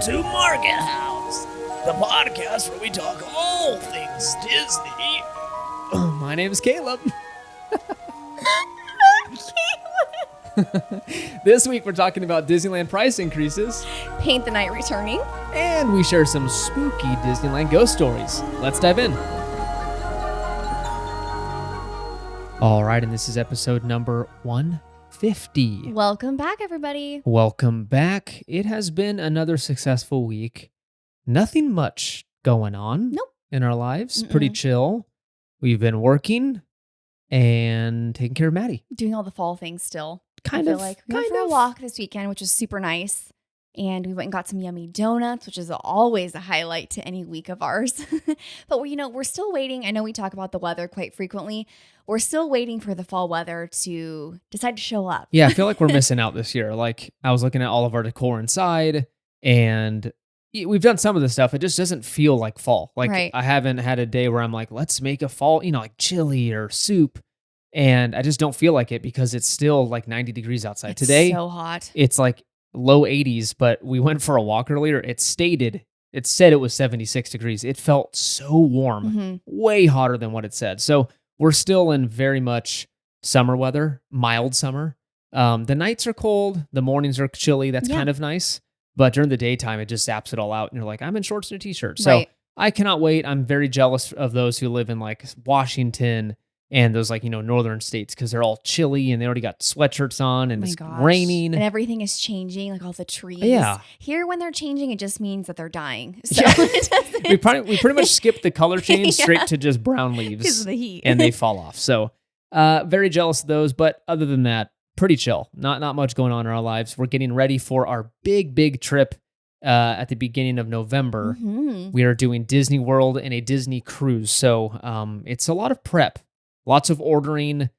to Market House, the podcast where we talk all things Disney. My name is Caleb. This week we're talking about Disneyland price increases. Paint the Night returning. And we share some spooky Disneyland ghost stories. Let's dive in. All right, and this is episode number 150. Welcome back, everybody. Welcome back. It has been another successful week. Nothing much going on in our lives. Pretty chill. We've been working and taking care of Maddie. Doing all the fall things still. Kind I of. feel like we went for a walk this weekend, which was super nice. And we went and got some yummy donuts, which is always a highlight to any week of ours. But we're still waiting. I know we talk about the weather quite frequently. We're still waiting for the fall weather to decide to show up. Yeah, I feel like we're missing out this year. Like, I was looking at all of our decor inside, and we've done some of the stuff. It just doesn't feel like fall. Like, Right. I haven't had a day where I'm like, let's make a fall, like chili or soup. And I just don't feel like it because it's still like 90 degrees outside. It's Today, so hot. it's like low 80s, but we went for a walk earlier. It said it was 76 degrees. It felt so warm, way hotter than what it said. So we're still in very much summer weather, mild summer. The nights are cold. The mornings are chilly. That's kind of nice. But during the daytime, it just zaps it all out. And you're like, I'm in shorts and a t-shirt. So I cannot wait. I'm very jealous of those who live in like Washington and those like, northern states because they're all chilly and they already got sweatshirts on and it's raining. And everything is changing, like all the trees. Yeah. Here, when they're changing, it just means that they're dying. So we pretty much skipped the color change straight to just brown leaves. Because of the heat. And they fall off. So very jealous of those. But other than that, pretty chill. Not much going on in our lives. We're getting ready for our big trip at the beginning of November. We are doing Disney World and a Disney cruise. So it's a lot of prep. Lots of ordering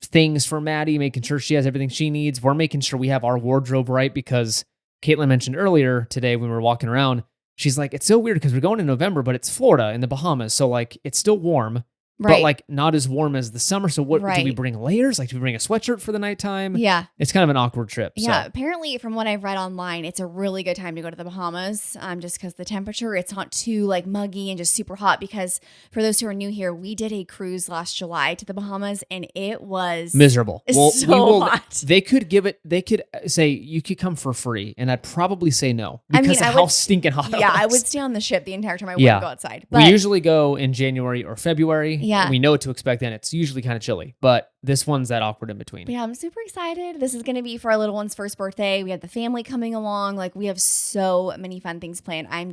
things for Maddie, making sure she has everything she needs. We're making sure we have our wardrobe right because Caitlin mentioned earlier today when we were walking around, she's like, it's so weird because we're going in November, but it's Florida in the Bahamas. So like, it's still warm, but like not as warm as the summer. So what do we bring layers? Like, do we bring a sweatshirt for the nighttime? Yeah. It's kind of an awkward trip. Yeah. So. Apparently from what I've read online, it's a really good time to go to the Bahamas. Just because the temperature, it's not too like muggy and just super hot because for those who are new here, we did a cruise last July to the Bahamas and it was miserable. Well, hot. They could say you could come for free and I'd probably say no because of how stinking hot it was. Yeah, I would stay on the ship the entire time. I wouldn't go outside. But we usually go in January or February. Yeah. We know what to expect then. It's usually kind of chilly, but this one's that awkward in between. Yeah, I'm super excited. This is going to be for our little one's first birthday. We have the family coming along. Like, we have so many fun things planned. I'm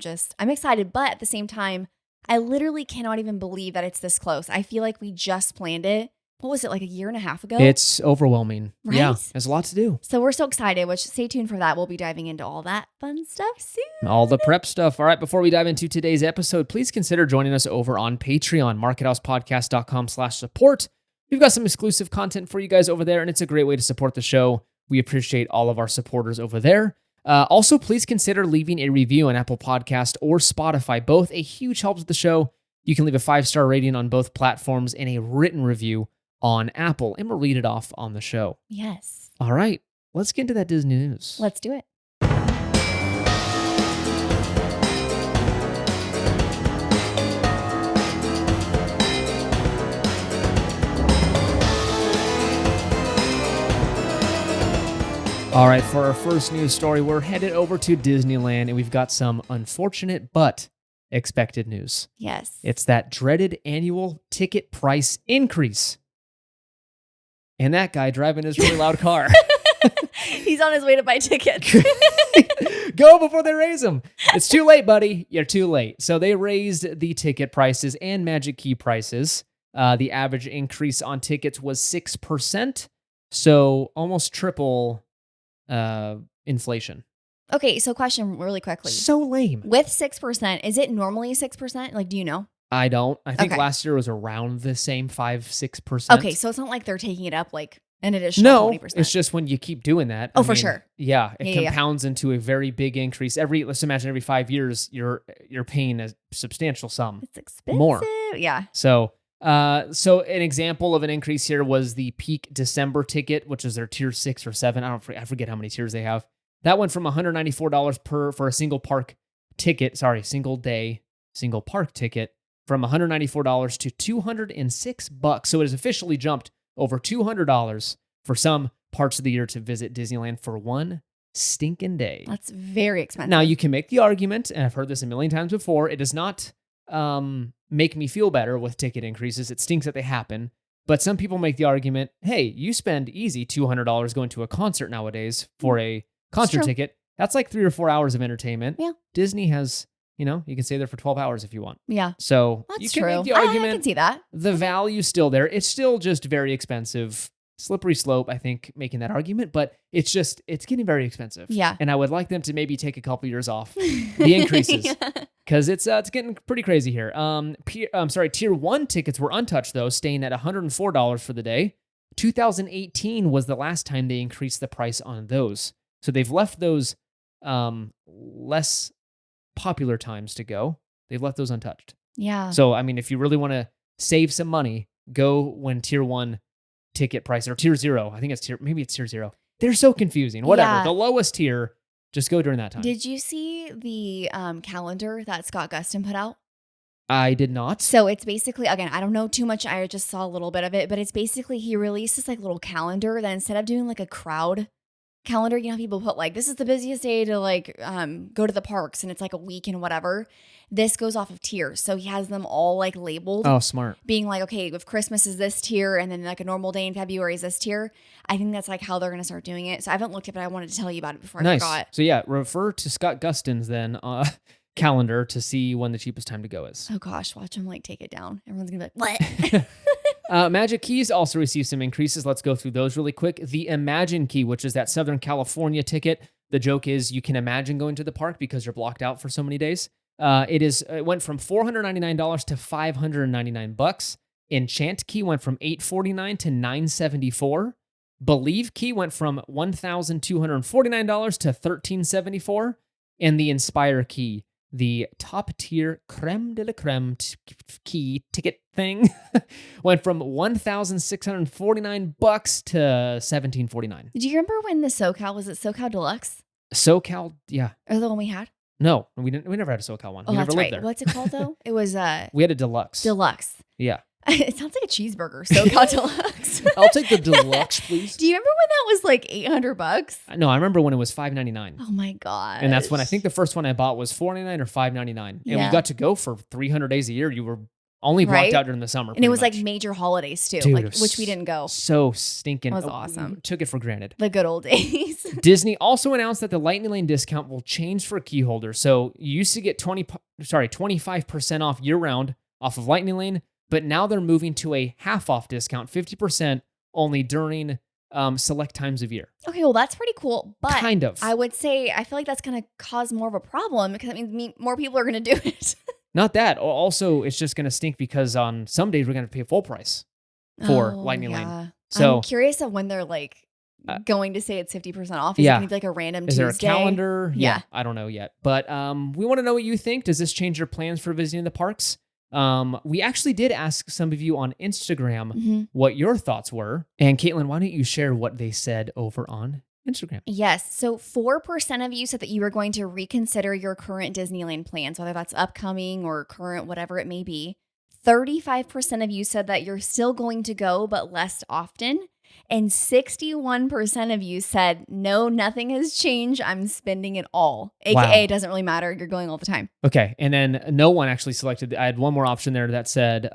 excited, but at the same time, I literally cannot even believe that it's this close. I feel like we just planned it. What was it, like a year and a half ago? It's overwhelming. Right? Yeah, there's a lot to do. So we're so excited, which stay tuned for that. We'll be diving into all that fun stuff soon. All the prep stuff. All right, before we dive into today's episode, please consider joining us over on Patreon, markethousepodcast.com/support. We've got some exclusive content for you guys over there, and it's a great way to support the show. We appreciate all of our supporters over there. Also, please consider leaving a review on Apple Podcast or Spotify. Both a huge help to the show. You can leave a 5-star rating on both platforms and a written review on Apple, and we'll read it off on the show. Yes. All right, let's get into that Disney news. Let's do it. All right, for our first news story, we're headed over to Disneyland, and we've got some unfortunate but expected news. Yes. It's that dreaded annual ticket price increase. And that guy driving his really loud car. He's on his way to buy tickets. Go before they raise them. It's too late, buddy. You're too late. So they raised the ticket prices and Magic Key prices. The average increase on tickets was 6%. So almost triple inflation. Okay, so question really quickly. So lame. With 6%, is it normally 6%? Like, do you know? I don't. I think last year was around the same 5-6%. Okay, so it's not like they're taking it up like an additional 20%. It's just when you keep doing that. Oh, for sure. Yeah, it compounds into a very big increase. Let's imagine every 5 years you're paying a substantial sum. It's expensive. More. Yeah. So an example of an increase here was the peak December ticket, which is their tier 6 or 7. I forget how many tiers they have. That went from $194 for a single park ticket. Sorry, single day, single park ticket from $194 to $206. So it has officially jumped over $200 for some parts of the year to visit Disneyland for one stinking day. That's very expensive. Now, you can make the argument, and I've heard this a million times before, it does not make me feel better with ticket increases. It stinks that they happen. But some people make the argument, hey, you spend easy $200 going to a concert nowadays for a concert ticket. That's like 3 or 4 hours of entertainment. Yeah. Disney has, you can stay there for 12 hours if you want. Yeah. So That's you can true. make the argument. I can see that. The value's still there. It's still just very expensive. Slippery slope, I think, making that argument, but it's getting very expensive. Yeah. And I would like them to maybe take a couple years off the increases because it's getting pretty crazy here. Tier 1 tickets were untouched though, staying at $104 for the day. 2018 was the last time they increased the price on those. So they've left those less popular times to go. They've left those untouched. Yeah. So, I mean, if you really want to save some money, go when tier 1 ticket price or tier 0. I think it's maybe it's tier 0. They're so confusing. Whatever. Yeah. The lowest tier, just go during that time. Did you see the calendar that Scott Gustin put out? I did not. So it's basically, again, I don't know too much. I just saw a little bit of it, but it's basically he released this like little calendar that instead of doing like a crowd calendar, people put like, this is the busiest day to like go to the parks and it's like a week and whatever. This goes off of tiers. So he has them all like labeled. Oh, smart. Being like, okay, if Christmas is this tier and then like a normal day in February is this tier. I think that's like how they're going to start doing it. So I haven't looked at it, but I wanted to tell you about it before I forgot. So yeah, refer to Scott Gustin's then calendar to see when the cheapest time to go is. Oh gosh, watch him like take it down. Everyone's going to be like, what? Magic Keys also received some increases. Let's go through those really quick. The Imagine Key, which is that Southern California ticket. The joke is you can imagine going to the park because you're blocked out for so many days. It went from $499 to $599. Enchant Key went from $849 to $974. Believe Key went from $1,249 to $1,374. And the Inspire Key, the top tier creme de la creme key ticket thing, went from $1,649 to $1,749. Do you remember when the SoCal, was it SoCal Deluxe? SoCal, yeah. Or the one we had? No, we never had a SoCal one. Oh, We never that's lived right. there. What's it called though? It was We had a deluxe. Deluxe. Yeah. It sounds like a cheeseburger. SoCal Deluxe. I'll take the deluxe, please. Do you remember when that was like $800? No, I remember when it was $599. Oh my god! And that's when I think the first one I bought was $499 or $599. And Yeah. we got to go for 300 days a year. You were only blocked Right? out during the summer. And it was pretty like much. major holidays too, Dude, like it was which we didn't go. So stinking. That was awesome. Took it for granted. The good old days. Disney also announced that the Lightning Lane discount will change for key holders. So you used to get 25% off year round off of Lightning Lane, but now they're moving to a half off discount, 50% only during select times of year. Okay, well that's pretty cool, but Kind of. I would say I feel like that's going to cause more of a problem because that means more people are going to do it. Not that. Also, it's just going to stink because on some days we're going to pay full price for Lightning Lane. So I'm curious of when they're like going to say it's 50% off. Is it yeah. going to be like a random Is Tuesday? there a calendar? Yeah. I don't know yet. But we want to know what you think. Does this change your plans for visiting the parks? We actually did ask some of you on Instagram what your thoughts were. And Caitlin, why don't you share what they said over on Instagram? Yes. So 4% of you said that you were going to reconsider your current Disneyland plans, whether that's upcoming or current, whatever it may be. 35% of you said that you're still going to go, but less often. And 61% of you said, no, nothing has changed. I'm spending it all. AKA, it doesn't really matter. You're going all the time. Okay. And then no one actually selected. I had one more option there that said,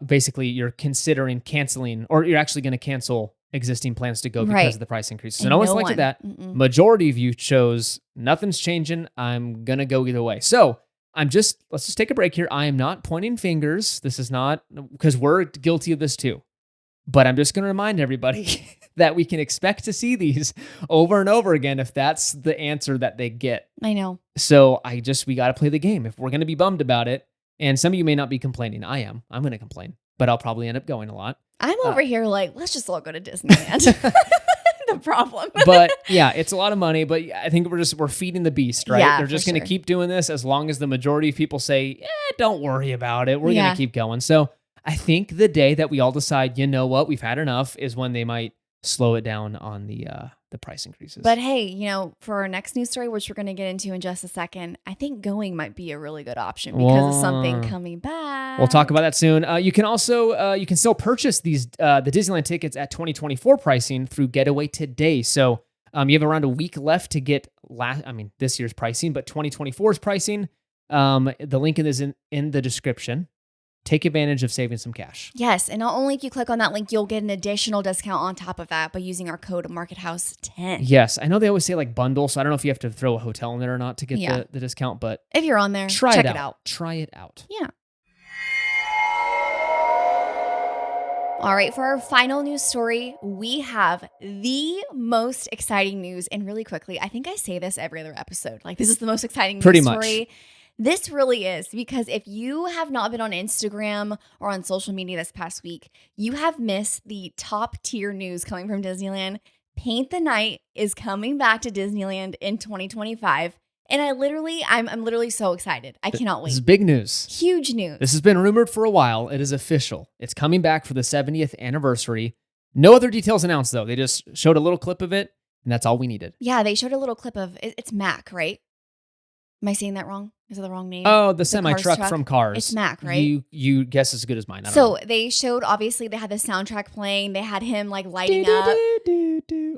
basically, you're considering canceling, or you're actually going to cancel existing plans to go because of the price increases. So And no one no selected one. that. Mm-mm. Majority of you chose nothing's changing. I'm going to go either way. So let's just take a break here. I am not pointing fingers. This is not, because we're guilty of this too. But I'm just going to remind everybody that we can expect to see these over and over again if that's the answer that they get. I know. So we got to play the game. If we're going to be bummed about it, and some of you may not be complaining. I am. I'm going to complain, but I'll probably end up going a lot. I'm over here like, let's just all go to Disneyland. The problem. But yeah, it's a lot of money, but I think we're feeding the beast, right? Yeah, They're just for going to sure. keep doing this as long as the majority of people say, don't worry about it. We're going to keep going. So I think the day that we all decide, you know what, we've had enough is when they might slow it down on the the price increases. But hey, for our next news story, which we're going to get into in just a second, I think going might be a really good option because of something coming back. We'll talk about that soon. You can also you can still purchase these the Disneyland tickets at 2024 pricing through Getaway today. So you have around a week left to get this year's pricing, but 2024's pricing. The link is in the description. Take advantage of saving some cash. Yes, and not only if you click on that link, you'll get an additional discount on top of that by using our code MarketHouse10. Yes, I know they always say like bundle, so I don't know if you have to throw a hotel in there or not to get the discount, but if you're on there, check it out. Try it out. Yeah. All right, for our final news story, we have the most exciting news. And really quickly, I think I say this every other episode. Like, this is the most exciting news story. This really is, because if you have not been on Instagram or on social media this past week, you have missed the top tier news coming from Disneyland. Paint the Night is coming back to Disneyland in 2025. And I'm literally so excited. I cannot wait. This is big news. Huge news. This has been rumored for a while. It is official. It's coming back for the 70th anniversary. No other details announced, though. They just showed a little clip of it, and that's all we needed. Yeah, they showed a little clip of it's Mac, right? Am I saying that wrong? Is it the wrong name? Oh, the semi-truck from Cars. It's Mac, right? You guess as good as mine. They showed, obviously, they had the soundtrack playing. They had him like lighting up.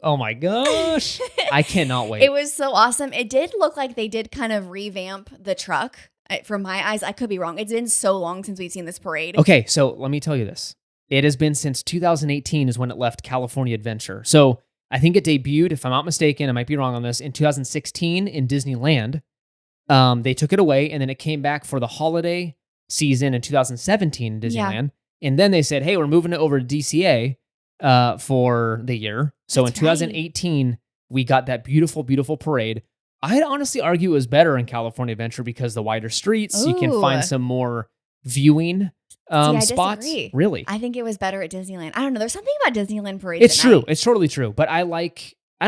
Oh my gosh. I cannot wait. It was so awesome. It did look like they did kind of revamp the truck. From my eyes, I could be wrong. It's been so long since we've seen this parade. Okay, so let me tell you this. It has been since 2018 is when it left California Adventure. So I think it debuted, if I'm not mistaken, I might be wrong on this, in 2016 in Disneyland. They took it away, and then it came back for the holiday season in 2017 in Disneyland. Yeah. And then they said, hey, we're moving it over to DCA for the year. So in 2018, we got that beautiful, beautiful parade. I'd honestly argue it was better in California Adventure because the wider streets, you can find some more viewing spots. Disagree. Really? I think it was better at Disneyland. I don't know. There's something about Disneyland parades. It's true. It's totally true. But I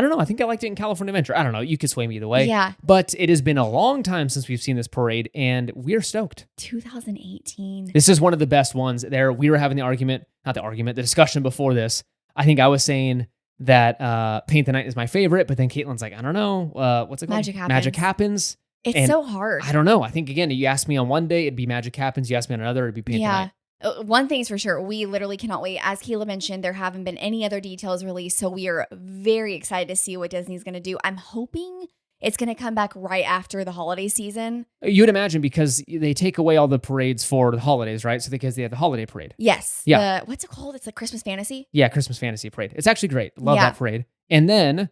don't know. I think I liked it in California Adventure. I don't know. You could sway me either way. Yeah. But it has been a long time since we've seen this parade, and we're stoked. 2018. This is one of the best ones. We were having the discussion before this. I think I was saying that Paint the Night is my favorite, but then Caitlin's like, I don't know. What's it called? Magic Happens. It's so hard. I don't know. I think, again, you asked me on one day, it'd be Magic Happens. You asked me on another, it'd be Paint the Night. One thing's for sure, we literally cannot wait. As Caleb mentioned, there haven't been any other details released, so we are very excited to see what Disney's going to do. I'm hoping it's going to come back right after the holiday season. You'd imagine, because they take away all the parades for the holidays, right? So because they have the holiday parade. Yes. Yeah. What's it called? It's the Christmas Fantasy? Yeah, Christmas Fantasy Parade. It's actually great. Love that parade. And then,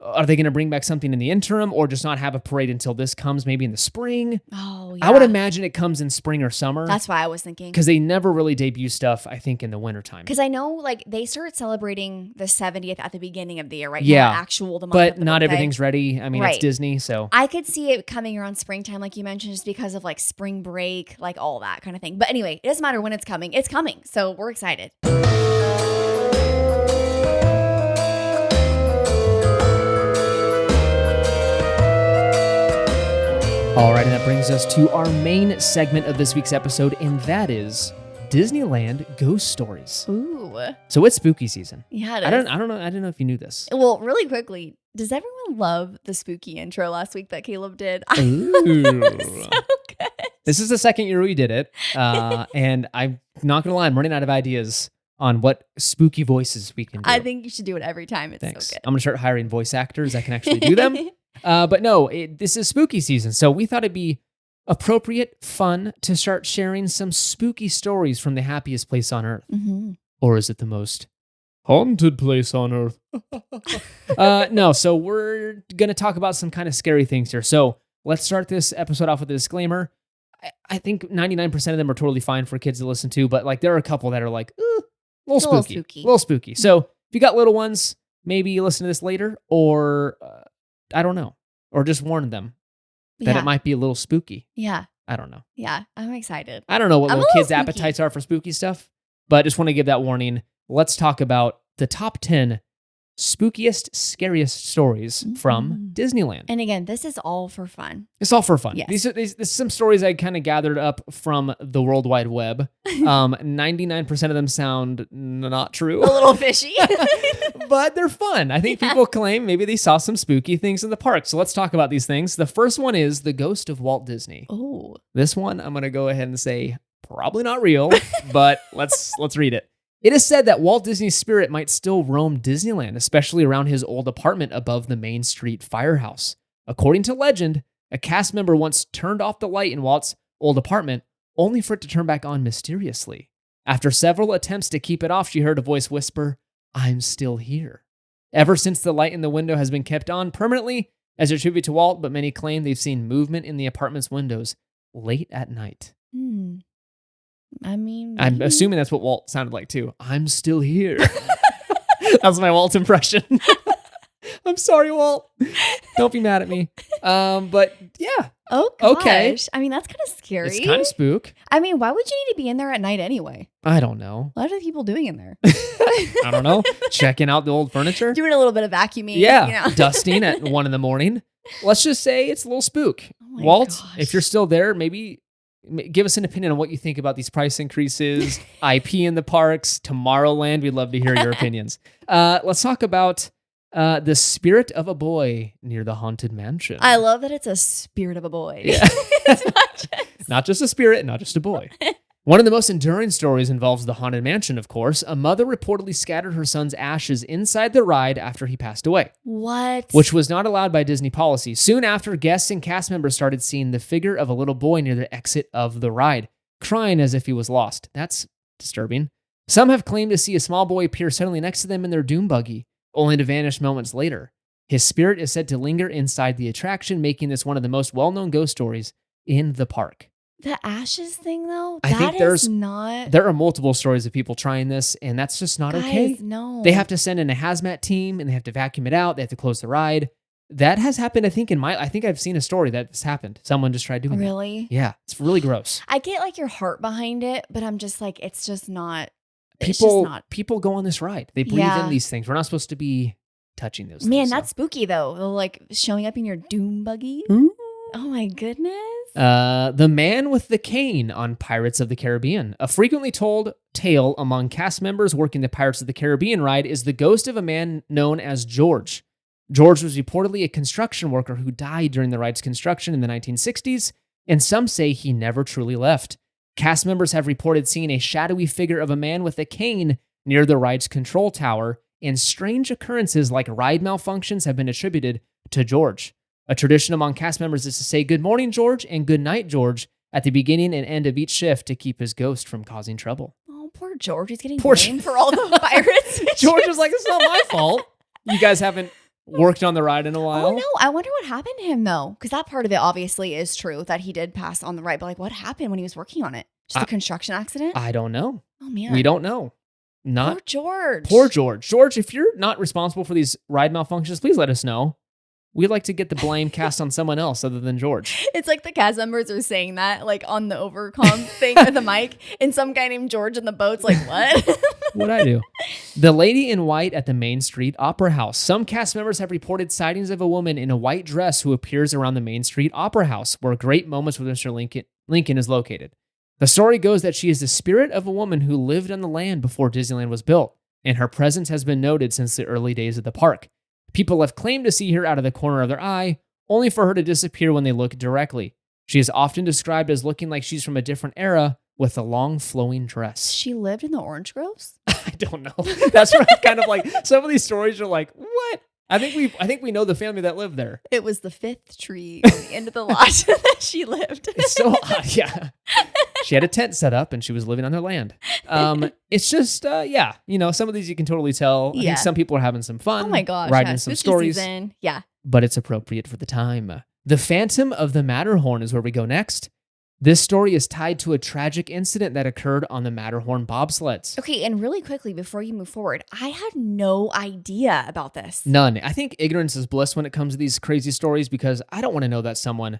are they going to bring back something in the interim, or just not have a parade until this comes maybe in the spring? Oh, yeah. I would imagine it comes in spring or summer. That's why I was thinking. Because they never really debut stuff, I think, in the wintertime. Because I know, like, they start celebrating the 70th at the beginning of the year, right? Yeah. The month but of the not birthday. everything's ready. I mean, It's Disney, so. I could see it coming around springtime, like you mentioned, just because of, like, spring break, like, all that kind of thing. But anyway, it doesn't matter when it's coming. It's coming. So we're excited. All right, and that brings us to our main segment of this week's episode, and that is Disneyland Ghost Stories. Ooh. So it's spooky season. Yeah, it is. I don't know. I don't know if you knew this. Well, really quickly, does everyone love the spooky intro last week that Caleb did? Ooh. So good. This is the second year we did it, and I'm not going to lie, I'm running out of ideas on what spooky voices we can do. I think you should do it every time. It's Thanks. so good. I'm going to start hiring voice actors that can actually do them. But no, this is spooky season, so we thought it'd be appropriate, fun to start sharing some spooky stories from the happiest place on earth. Mm-hmm. Or is it the most haunted place on earth? No, so we're going to talk about some kind of scary things here. So let's start this episode off with a disclaimer. I think 99% of them are totally fine for kids to listen to, but like there are a couple that are like, a little spooky. So if you got little ones, maybe you listen to this later, or I don't know, or just warn them that it might be a little spooky. Yeah. I don't know. Yeah. I'm excited. I don't know what I'm little kids' spooky. appetites are for spooky stuff, but I just want to give that warning. Let's talk about the top 10 spookiest, scariest stories from Disneyland. And again, this is all for fun. It's all for fun. Yes. These are some stories I kind of gathered up from the World Wide Web. 99% of them sound not true. A little fishy. But they're fun. I think people claim maybe they saw some spooky things in the park. So let's talk about these things. The first one is the ghost of Walt Disney. Oh. This one, I'm going to go ahead and say probably not real, but let's read it. It is said that Walt Disney's spirit might still roam Disneyland, especially around his old apartment above the Main Street firehouse. According to legend, a cast member once turned off the light in Walt's old apartment, only for it to turn back on mysteriously. After several attempts to keep it off, she heard a voice whisper, "I'm still here." Ever since, the light in the window has been kept on permanently as a tribute to Walt, but many claim they've seen movement in the apartment's windows late at night. I mean, I'm assuming that's what Walt sounded like too. "I'm still here." That's my Walt impression. I'm sorry, Walt. Don't be mad at me. But yeah. Oh, gosh. Okay. I mean, that's kind of scary. It's kind of spook. I mean, why would you need to be in there at night anyway? I don't know. What are people doing in there? I don't know. Checking out the old furniture. Doing a little bit of vacuuming. Yeah. You know? Dusting at 1 a.m. Let's just say it's a little spook. my Walt, gosh. if you're still there, maybe give us an opinion on what you think about these price increases, IP in the parks, Tomorrowland. We'd love to hear your opinions. Let's talk about the spirit of a boy near the Haunted Mansion. I love that it's a spirit of a boy. Yeah. It's not just... Not just a spirit, not just a boy. One of the most enduring stories involves the Haunted Mansion, of course. A mother reportedly scattered her son's ashes inside the ride after he passed away. What? Which was not allowed by Disney policy. Soon after, guests and cast members started seeing the figure of a little boy near the exit of the ride, crying as if he was lost. That's disturbing. Some have claimed to see a small boy appear suddenly next to them in their doom buggy, only to vanish moments later. His spirit is said to linger inside the attraction, making this one of the most well-known ghost stories in the park. The ashes thing, though, I think is not... There are multiple stories of people trying this, and that's just not okay. No. They have to send in a hazmat team, and they have to vacuum it out. They have to close the ride. That has happened, I think, I think I've seen a story that this happened. Someone just tried doing that. Really? Yeah, it's really gross. I get like your heart behind it, but I'm just like, it's just not... It's just not... People go on this ride. They breathe in these things. We're not supposed to be touching those things. Man, that's spooky, though. Like showing up in your doom buggy. Ooh. Oh, my goodness. The Man with the Cane on Pirates of the Caribbean. A frequently told tale among cast members working the Pirates of the Caribbean ride is the ghost of a man known as George. George was reportedly a construction worker who died during the ride's construction in the 1960s, and some say he never truly left. Cast members have reported seeing a shadowy figure of a man with a cane near the ride's control tower, and strange occurrences like ride malfunctions have been attributed to George. A tradition among cast members is to say "Good morning, George," and "Good night, George" at the beginning and end of each shift to keep his ghost from causing trouble. Oh, poor George. He's getting Poor blamed for all the pirates. George was like, "It's not my fault. You guys haven't worked on the ride in a while." Oh, no. I wonder what happened to him, though. Because that part of it obviously is true, that he did pass on the ride. But like, what happened when he was working on it? Just a construction accident? I don't know. Oh, man. We don't know. Poor George. Poor George. George, if you're not responsible for these ride malfunctions, please let us know. We'd like to get the blame cast on someone else other than George. It's like the cast members are saying that, like on the overcom thing with the mic, and some guy named George in the boat's like, what? What'd I do? The Lady in White at the Main Street Opera House. Some cast members have reported sightings of a woman in a white dress who appears around the Main Street Opera House, where Great Moments with Mr. Lincoln is located. The story goes that she is the spirit of a woman who lived on the land before Disneyland was built, and her presence has been noted since the early days of the park. People have claimed to see her out of the corner of their eye, only for her to disappear when they look directly. She is often described as looking like she's from a different era with a long flowing dress. She lived in the orange groves? I don't know. That's where kind of like some of these stories are like, what? I think we know the family that lived there. It was the fifth tree on the end of the lot that she lived. It's so odd, yeah. She had a tent set up and she was living on their land. It's just, yeah, some of these you can totally tell. I think some people are having some fun. Oh my gosh. Writing some stories. Season. Yeah. But it's appropriate for the time. The Phantom of the Matterhorn is where we go next. This story is tied to a tragic incident that occurred on the Matterhorn bobsleds. Okay, and really quickly before you move forward, I had no idea about this. None. I think ignorance is bliss when it comes to these crazy stories because I don't want to know that someone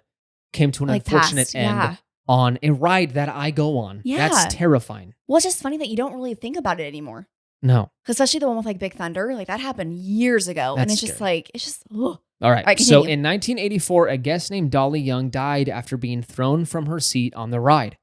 came to an unfortunate end on a ride that I go on. Yeah. That's terrifying. Well, it's just funny that you don't really think about it anymore. No. Especially the one with like Big Thunder. Like that happened years ago. And That's it's just scary. like, it's just, ugh. All right. All right, So continue. in 1984, a guest named Dolly Young died after being thrown from her seat on the ride.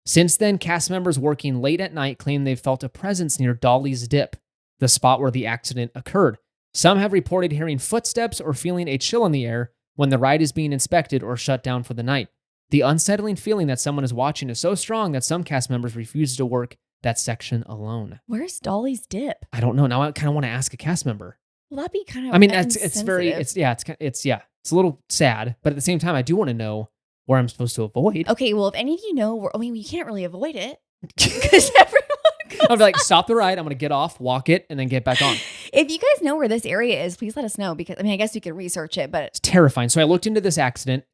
Since then, cast members working late at night claim they've felt a presence near Dolly's Dip, the spot where the accident occurred. Some have reported hearing footsteps or feeling a chill in the air when the ride is being inspected or shut down for the night. The unsettling feeling that someone is watching is so strong that some cast members refuse to work that section alone. Where's Dolly's Dip? I don't know. Now I kind of want to ask a cast member. Well, that'd be kind of. I mean, it's a little sad, but at the same time, I do want to know where I'm supposed to avoid. Okay, well, if any of you know, we can't really avoid it because everyone. I'll be like, stop the ride. I'm going to get off, walk it, and then get back on. If you guys know where this area is, please let us know because I guess we could research it, but It's terrifying. So I looked into this accident.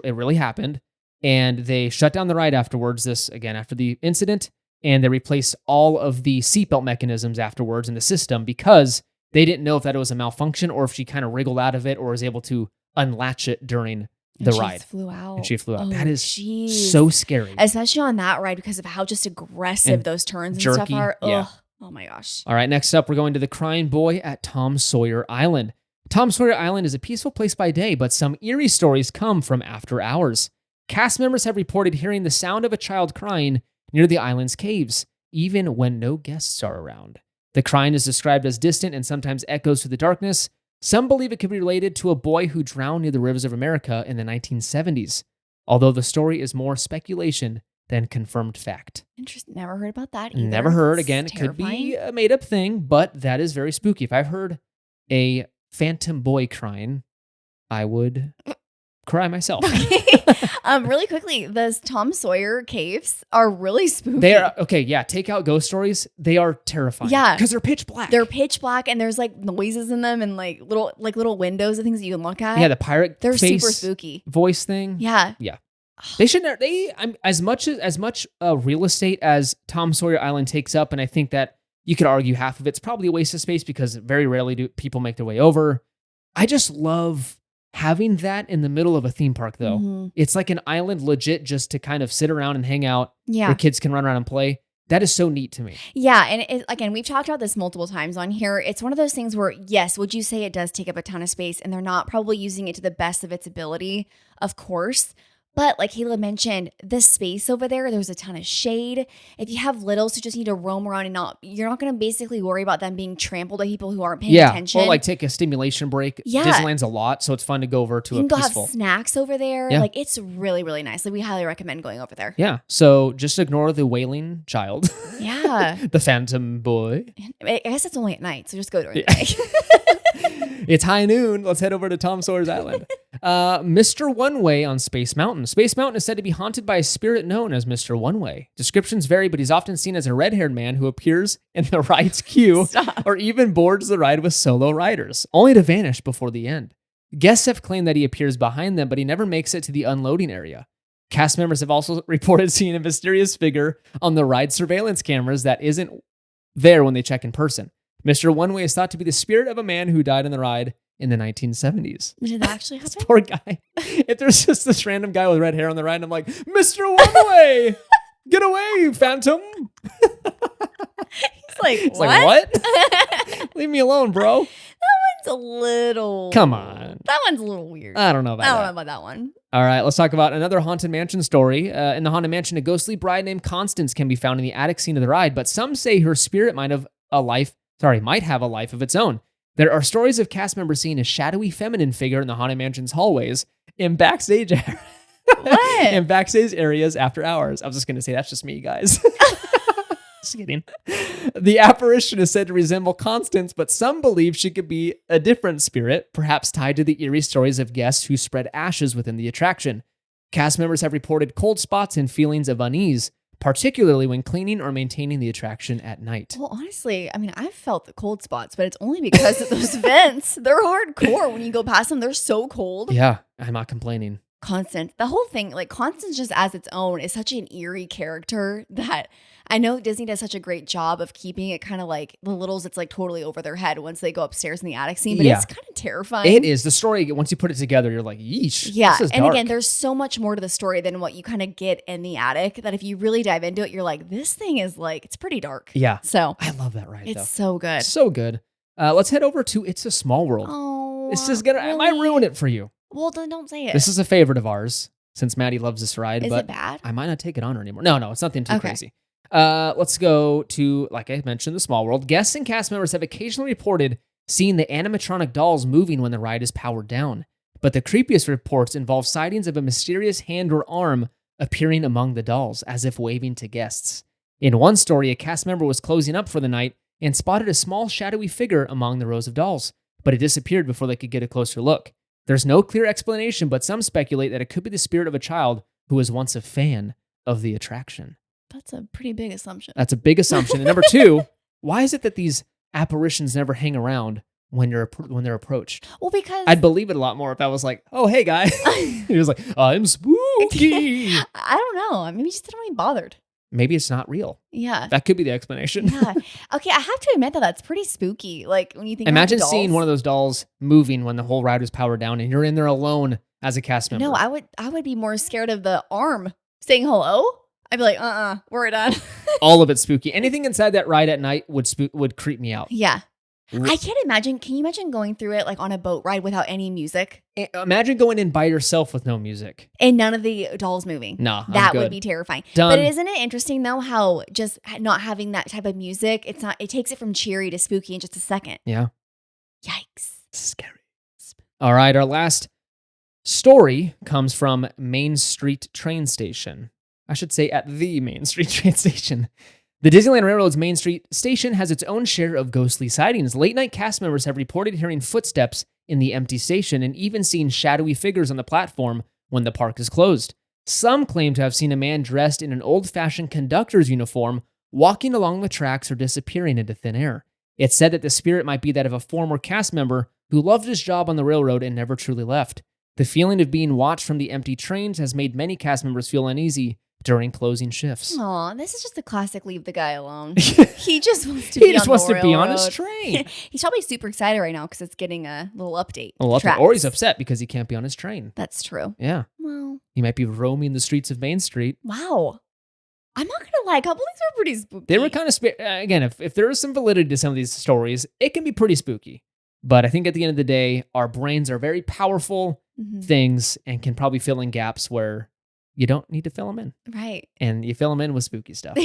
It really happened, and they shut down the ride afterwards. This again after the incident, and they replaced all of the seatbelt mechanisms afterwards in the system because they didn't know if that was a malfunction or if she kind of wriggled out of it or was able to unlatch it during the ride. Flew out. And she flew out. Oh, that is geez. so scary. Especially on that ride because of how just aggressive And those turns and jerky, stuff are. yeah. Ugh. Oh my gosh. All right, next up, we're going to the crying boy at Tom Sawyer Island. Tom Sawyer Island is a peaceful place by day, but some eerie stories come from after hours. Cast members have reported hearing the sound of a child crying near the island's caves, even when no guests are around. The crying is described as distant and sometimes echoes through the darkness. Some believe it could be related to a boy who drowned near the rivers of America in the 1970s, although the story is more speculation than confirmed fact. Interesting. Never heard about that either. Never heard. It's Again, it could be terrifying. a made-up thing, but that is very spooky. If I've heard a phantom boy crying, I would cry myself. Really quickly, those Tom Sawyer caves are really spooky. They are okay. Yeah, take out ghost stories. They are terrifying. Yeah. because they're pitch black. They're pitch black and there's like noises in them and like little windows and things that you can look at. yeah, the pirate They're face super spooky. voice thing. Yeah. They should. I'm as much real estate as Tom Sawyer Island takes up, and I think that you could argue half of it's probably a waste of space because very rarely do people make their way over. I just love having that in the middle of a theme park, though. Mhm. It's like an island legit just to kind of sit around and hang out Yeah. where kids can run around and play. That is so neat to me. Yeah. And again, we've talked about this multiple times on here. It's one of those things where, yes, would you say it does take up a ton of space and they're not probably using it to the best of its ability? Of course. But like Kayla mentioned, the space over there's a ton of shade. If you have littles who just need to roam around and you're not going to basically worry about them being trampled by people who aren't paying attention. Or like take a stimulation break. Yeah. Disneyland's a lot, so it's fun to go over to You can a go peaceful. have snacks over there. Yeah. Like it's really, really nice. Like we highly recommend going over there. Yeah, so just ignore the wailing child, Yeah. the phantom boy. I guess it's only at night, so just go during Yeah. the day. It's high noon. Let's head over to Tom Sawyer's Island. Mr. One Way on Space Mountain. Space Mountain is said to be haunted by a spirit known as Mr. One Way. Descriptions vary, but he's often seen as a red-haired man who appears in the ride's queue Stop. or even boards the ride with solo riders, only to vanish before the end. Guests have claimed that he appears behind them, but he never makes it to the unloading area. Cast members have also reported seeing a mysterious figure on the ride surveillance cameras that isn't there when they check in person. Mr. One Way is thought to be the spirit of a man who died on the ride in the 1970s. Did that actually This happen? poor guy. If there's just this random guy with red hair on the ride, and I'm like, Mr. One Way, get away, Phantom. He's like, It's what? like, what? Leave me alone, bro. It's a little. Come on. That one's a little weird. I don't know about I don't that. know about that one. All right, let's talk about another Haunted Mansion story. In the Haunted Mansion, a ghostly bride named Constance can be found in the attic scene of the ride, but some say her spirit might have a life of its own. There are stories of cast members seeing a shadowy feminine figure in the Haunted Mansion's hallways in backstage What? in backstage areas after hours. I was just going to say, that's just me, guys. Just kidding. The apparition is said to resemble Constance, but some believe she could be a different spirit, perhaps tied to the eerie stories of guests who spread ashes within the attraction. Cast members have reported cold spots and feelings of unease, particularly when cleaning or maintaining the attraction at night. Well, honestly, I've felt the cold spots, but it's only because of those vents. They're hardcore. When you go past them, they're so cold. Yeah, I'm not complaining. Constance. The whole thing, like Constance just as its own is such an eerie character that I know Disney does such a great job of keeping it kind of like the littles, it's like totally over their head once they go upstairs in the attic scene, but Yeah. it's kind of terrifying. It is. The story, once you put it together, you're like, yeesh. Yeah. This is And dark. again, there's so much more to the story than what you kind of get in the attic that if you really dive into it, you're like, this thing is like, it's pretty dark. Yeah. So I love that ride, it's though. so good. So good. Let's head over to It's a Small World. Oh, This is gonna. I might really? ruin it for you. Well, then don't say it. This is a favorite of ours since Maddie loves this ride. Is but it bad? I might not take it on her anymore. No, it's nothing too Okay. crazy. Let's go to, like I mentioned, the Small World. Guests and cast members have occasionally reported seeing the animatronic dolls moving when the ride is powered down. But the creepiest reports involve sightings of a mysterious hand or arm appearing among the dolls, as if waving to guests. In one story, a cast member was closing up for the night and spotted a small shadowy figure among the rows of dolls, but it disappeared before they could get a closer look. There's no clear explanation, but some speculate that it could be the spirit of a child who was once a fan of the attraction. That's a pretty big assumption. That's a big assumption. And number two, why is it that these apparitions never hang around when they're approached? Well, because I'd believe it a lot more if I was like, "Oh, hey, guy." He was like, "I'm spooky." I don't know. Maybe just didn't really bothered. Maybe it's not real. Yeah. That could be the explanation. Yeah. Okay, I have to admit that that's pretty spooky. Like when you think Imagine about the seeing dolls. one of those dolls moving when the whole ride was powered down, and you're in there alone as a cast member. No, I would be more scared of the arm saying hello. I'd be like, we're done. All of it's spooky. Anything inside that ride at night would creep me out. Yeah. I can't imagine. Can you imagine going through it like on a boat ride without any music Imagine going in by yourself with no music. and none of the dolls moving? Nah, I'm That good. would be terrifying. Done. But isn't it interesting though how just not having that type of music, it takes it from cheery to spooky in just a second. Yeah. Yikes. Scary. All right, our last story comes from Main Street train station. I should say at the Main Street train station. The Disneyland Railroad's Main Street station has its own share of ghostly sightings. Late-night cast members have reported hearing footsteps in the empty station and even seen shadowy figures on the platform when the park is closed. Some claim to have seen a man dressed in an old-fashioned conductor's uniform walking along the tracks or disappearing into thin air. It's said that the spirit might be that of a former cast member who loved his job on the railroad and never truly left. The feeling of being watched from the empty trains has made many cast members feel uneasy during closing shifts. Aw, this is just a classic leave the guy alone. He just wants to be on his train. He's probably super excited right now because it's getting a little update. Well, Tracks. or he's upset because he can't be on his train. That's true. Yeah. Well, He might be roaming the streets of Main Street. wow. I'm not gonna lie, a couple of these were pretty spooky. They were kind of, again, if there is some validity to some of these stories, it can be pretty spooky. But I think at the end of the day, our brains are very powerful Mhm. things and can probably fill in gaps where you don't need to fill them in. Right. And you fill them in with spooky stuff.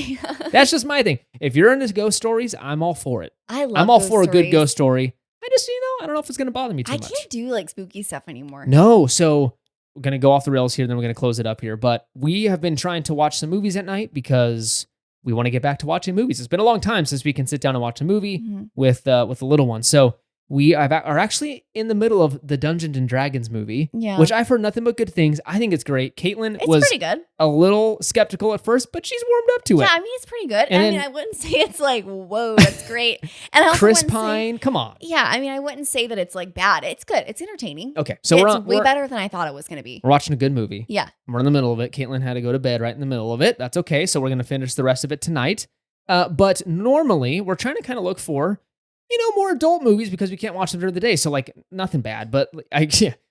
That's just my thing. If you're into ghost stories, I'm all for it. I love I'm all those for a good stories. ghost story. I just, I don't know if it's going to bother me too I much. can't do like spooky stuff anymore. No, so we're going to go off the rails here, then we're going to close it up here. But we have been trying to watch some movies at night because we want to get back to watching movies. It's been a long time since we can sit down and watch a movie Mhm. with the little one. So we are actually in the middle of the Dungeons and Dragons movie, Yeah. which I've heard nothing but good things. I think it's great. Caitlin It's was pretty good. a little skeptical at first, but she's warmed up to it. Yeah, I mean it's pretty good. And I mean, then- I wouldn't say it's like, whoa, that's great. And I also Chris wouldn't say- Pine, come on. yeah, I mean, I wouldn't say that it's like bad. It's good. It's entertaining. Okay, so it's way we're better than I thought it was going to be. we're watching a good movie. Yeah. We're in the middle of it. Caitlin had to go to bed right in the middle of it. That's okay. So we're going to finish the rest of it tonight. But normally we're trying to kind of look for, more adult movies because we can't watch them during the day. So like nothing bad, but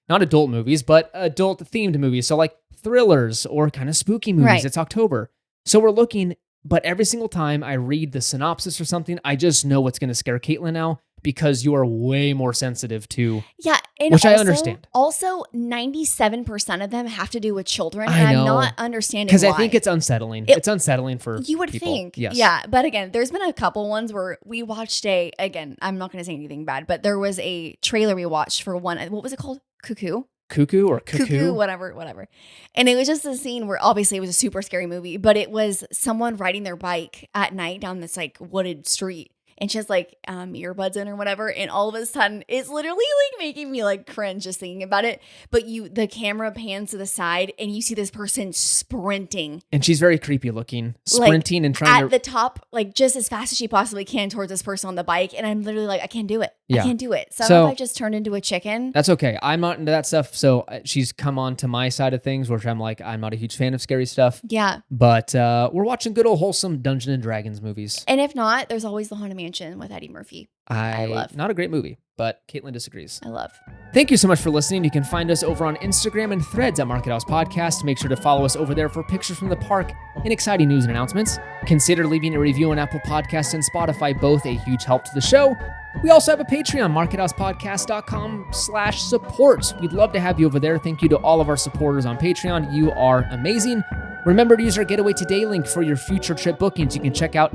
not adult movies, but adult themed movies. So like thrillers or kind of spooky movies. Right. It's October. So we're looking, but every single time I read the synopsis or something, I just know what's going to scare Caitlin now because you are way more sensitive to. Yeah. And Which I also- understand. Also, 97% of them have to do with children. I And know. I'm not understanding Because why. I think it's unsettling. It- It's unsettling for You would people. think. Yes. Yeah. But again, there's been a couple ones where we watched again, I'm not going to say anything bad, but there was a trailer we watched for one. What was it called? Cuckoo? Cuckoo or cuckoo? Whatever. And it was just a scene where obviously it was a super scary movie, but it was someone riding their bike at night down this like wooded street. and she has like earbuds in or whatever, and all of a sudden it's literally like making me like cringe just thinking about it. But the camera pans to the side and you see this person sprinting. And she's very creepy looking, sprinting like, and trying at the top, like just as fast as she possibly can towards this person on the bike. And I'm literally like, I can't do it. Yeah. I can't do it. So I don't know if I just turned into a chicken. That's okay. I'm not into that stuff. So she's come on to my side of things, which I'm like, I'm not a huge fan of scary stuff. Yeah. But we're watching good old wholesome Dungeons and Dragons movies. And if not, there's always The Haunted Mansion with Eddie Murphy. I love. Not a great movie, but Caitlin disagrees. I love. Thank you so much for listening. You can find us over on Instagram and Threads at Market House Podcast. Make sure to follow us over there for pictures from the park and exciting news and announcements. Consider leaving a review on Apple Podcasts and Spotify, both a huge help to the show. We also have a Patreon, markethousepodcast.com/support. We'd love to have you over there. Thank you to all of our supporters on Patreon. You are amazing. Remember to use our Getaway Today link for your future trip bookings. You can check out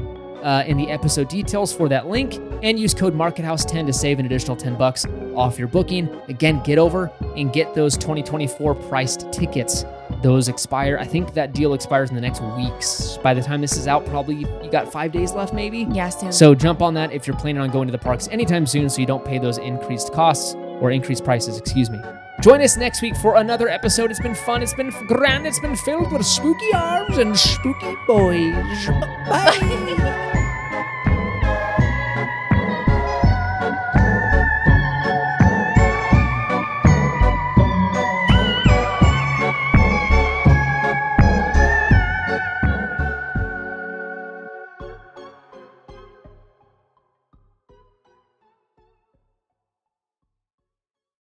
in the episode details for that link, and use code MarketHouse10 to save an additional $10 off your booking. Again, get over and get those 2024 priced tickets. Those expire. I think that deal expires in the next weeks. By the time this is out, probably you got 5 days left, maybe? Yeah, soon. So jump on that if you're planning on going to the parks anytime soon so you don't pay those increased costs or increased prices, excuse me. Join us next week for another episode. It's been fun. It's been grand. It's been filled with spooky arms and spooky boys. Bye.